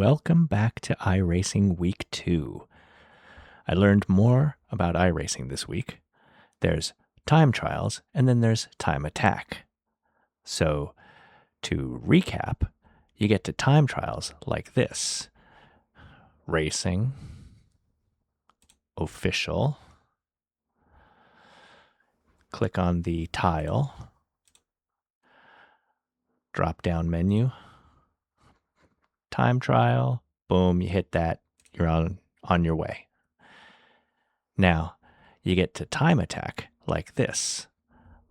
welcome back to iRacing Week 2. I learned more about iRacing this week. There's time trials, and then there's time attack. So, to recap, you get to time trials like this. Racing, official, click on the tile, drop-down menu, time trial, boom, you hit that, you're on your way. Now, you get to time attack like this.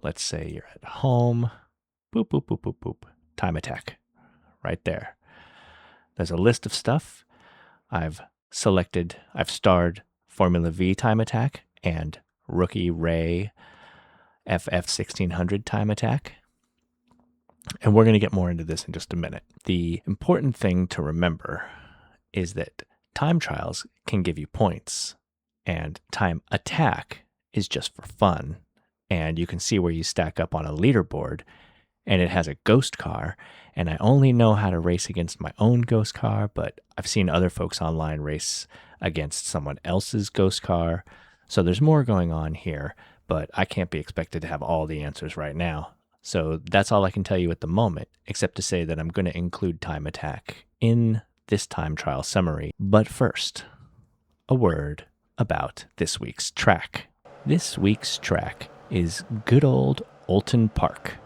Let's say you're at home, boop, boop, boop, boop, boop, time attack, right there. There's a list of stuff. I've starred Formula V time attack and Rookie Ray FF1600 time attack. And we're going to get more into this in just a minute. The important thing to remember is that time trials can give you points, and time attack is just for fun. And you can see where you stack up on a leaderboard, and it has a ghost car. And I only know how to race against my own ghost car, but I've seen other folks online race against someone else's ghost car. So there's more going on here, but I can't be expected to have all the answers right now. So that's all I can tell you at the moment, except to say that I'm going to include time attack in this time trial summary. But first, a word about this week's track. This week's track is good old Oulton Park.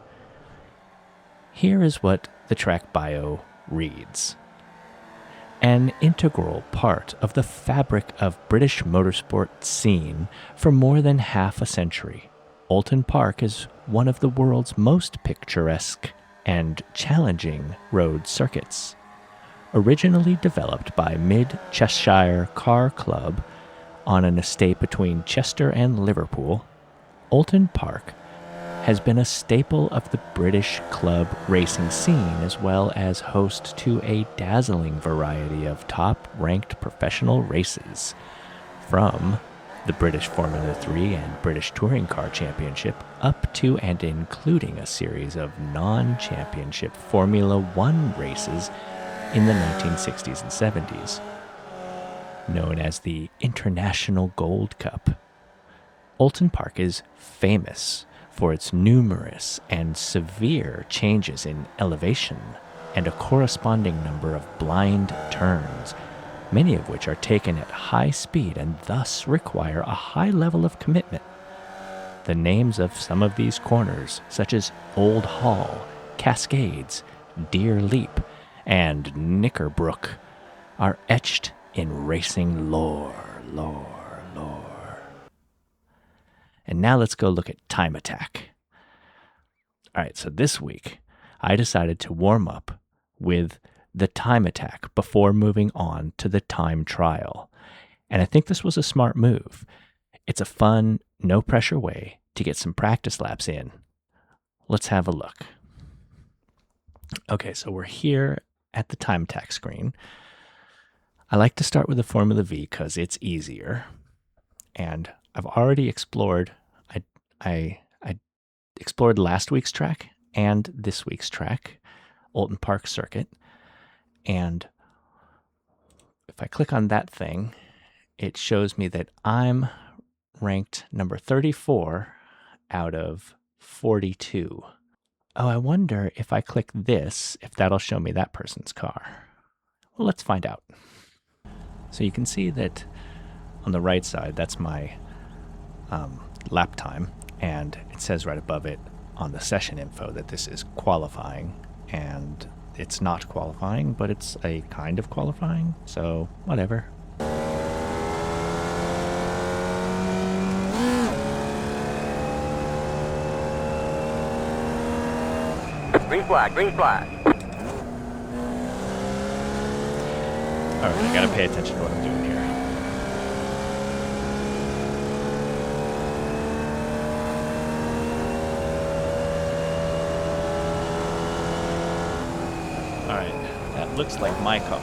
Here is what the track bio reads. An integral part of the fabric of British motorsport scene for more than half a century, Oulton Park is one of the world's most picturesque and challenging road circuits. Originally developed by Mid-Cheshire Car Club on an estate between Chester and Liverpool, Oulton Park has been a staple of the British club racing scene, as well as host to a dazzling variety of top-ranked professional races, from the British Formula 3 and British Touring Car Championship up to and including a series of non-championship Formula 1 races in the 1960s and 70s. Known as the International Gold Cup, Oulton Park is famous for its numerous and severe changes in elevation and a corresponding number of blind turns, many of which are taken at high speed and thus require a high level of commitment. The names of some of these corners, such as Old Hall, Cascades, Deer Leap, and Knickerbrook, are etched in racing lore. And now let's go look at time attack. All right, so this week, I decided to warm up with the time attack before moving on to the time trial. And I think this was a smart move. It's a fun, no-pressure way to get some practice laps in. Let's have a look. Okay, so we're here at the time attack screen. I like to start with the Formula V because it's easier. And I've already explored, I explored last week's track and this week's track, Oulton Park Circuit. And if I click on that thing, it shows me that I'm ranked number 34 out of 42. Oh, I wonder if I click this, if that'll show me that person's car. Well, let's find out. So you can see that on the right side, that's my lap time, and it says right above it on the session info that this is qualifying, and it's not qualifying, but it's a kind of qualifying, so whatever. Green flag, green flag. All right, I gotta pay attention to what I'm doing here. All right, that looks like my car.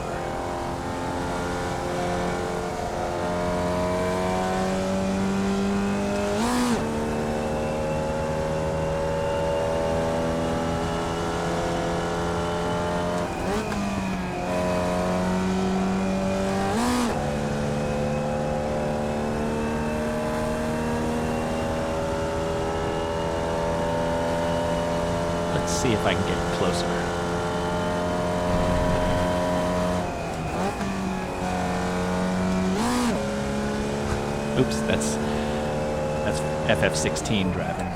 see if I can get closer. Oops, that's FF16 driving.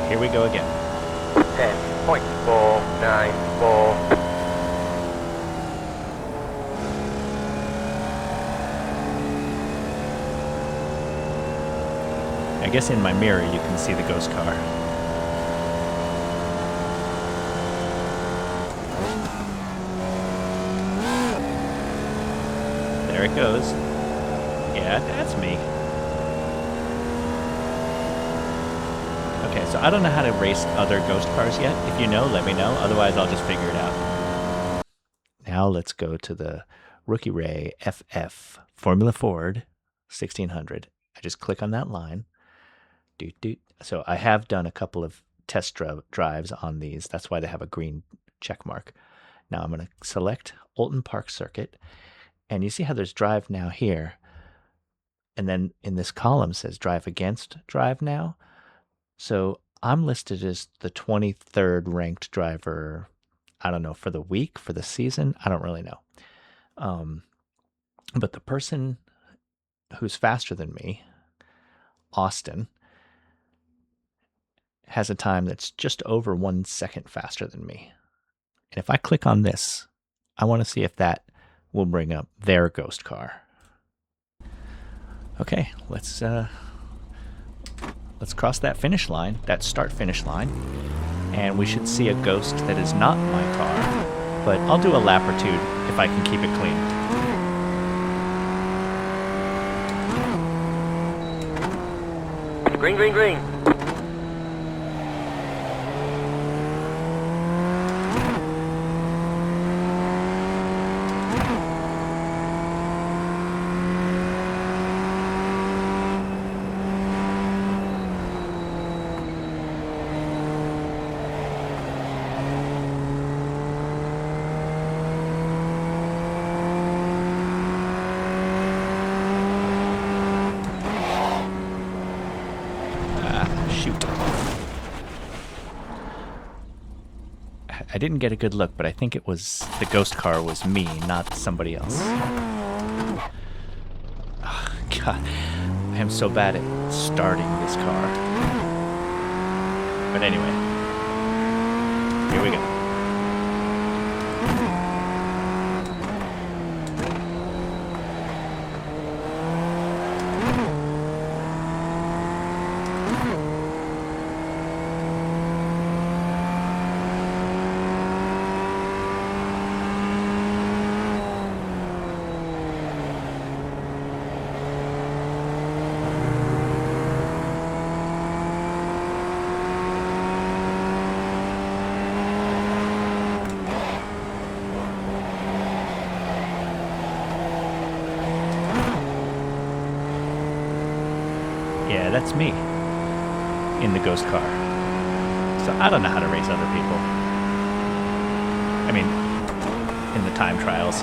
Here we go again. 10.494. I guess in my mirror you can see the ghost car. There it goes. Yeah, that's me. Okay, so I don't know how to race other ghost cars yet. If you know, let me know. Otherwise, I'll just figure it out. Now let's go to the Rookie Ray FF Formula Ford 1600. I just click on that line. Doot, doot. So I have done a couple of test drives on these. That's why they have a green check mark. Now I'm going to select Oulton Park Circuit. And you see how there's drive now here. And then in this column says drive against, drive now. So I'm listed as the 23rd ranked driver, I don't know, for the week, for the season. I don't really know. But the person who's faster than me, Austin, has a time that's just over 1 second faster than me. And if I click on this, I want to see if that will bring up their ghost car. Okay, let's cross that finish line, that start-finish line, and we should see a ghost that is not my car, but I'll do a lap or two if I can keep it clean. Green, green, green. Shoot. I didn't get a good look, but I think it was the ghost car was me, not somebody else. Oh, God, I am so bad at starting this car. But anyway, here we go. Yeah, that's me in the ghost car. So I don't know how to race other people. I mean, in the time trials.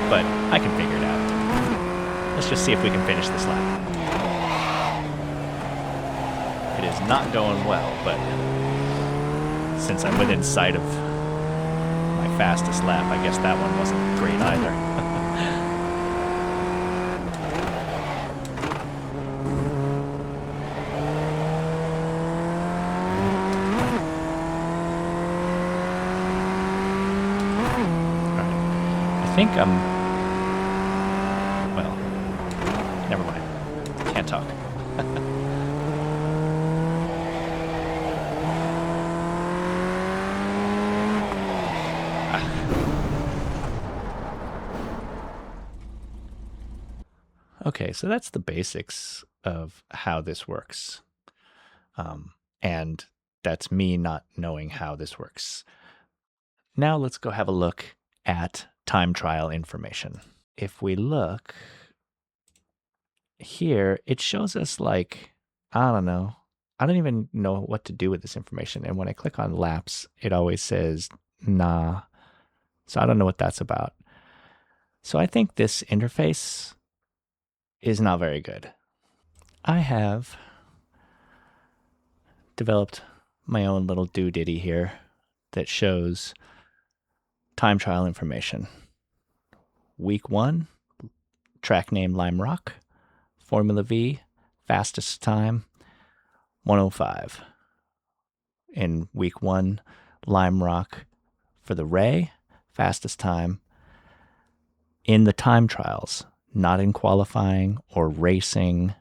but I can figure it out. Let's just see if we can finish this lap. It is not going well, but since I'm within sight of my fastest lap, I guess that one wasn't great either. I think I'm... well, never mind. Can't talk. Okay, so that's the basics of how this works. And that's me not knowing how this works. Now let's go have a look at time trial information. If we look here, it shows us like, I don't know. I don't even know what to do with this information. And when I click on laps, it always says, nah. So I don't know what that's about. So I think this interface is not very good. I have developed my own little doodaddy here that shows time trial information. Week 1, track name Lime Rock, Formula V, fastest time 105. In week 1, Lime Rock for the Ray, fastest time in the time trials, not in qualifying or racing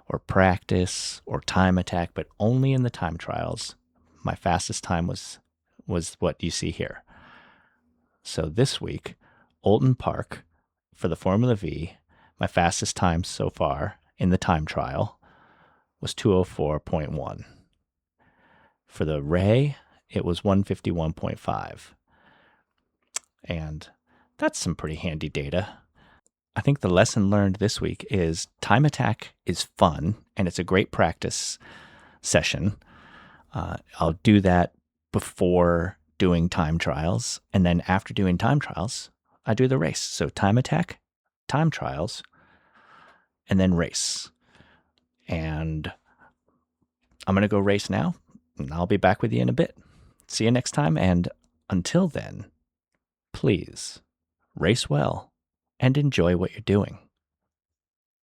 or practice or time attack, but only in the time trials. My fastest time was what you see here. So this week, Oulton Park for the Formula V, my fastest time so far in the time trial was 204.1. For the Ray, it was 151.5. And that's some pretty handy data. I think the lesson learned this week is time attack is fun and it's a great practice session. I'll do that before doing time trials. And then after doing time trials, I do the race. So time attack, time trials, and then race. And I'm going to go race now. And I'll be back with you in a bit. See you next time. And until then, please race well and enjoy what you're doing.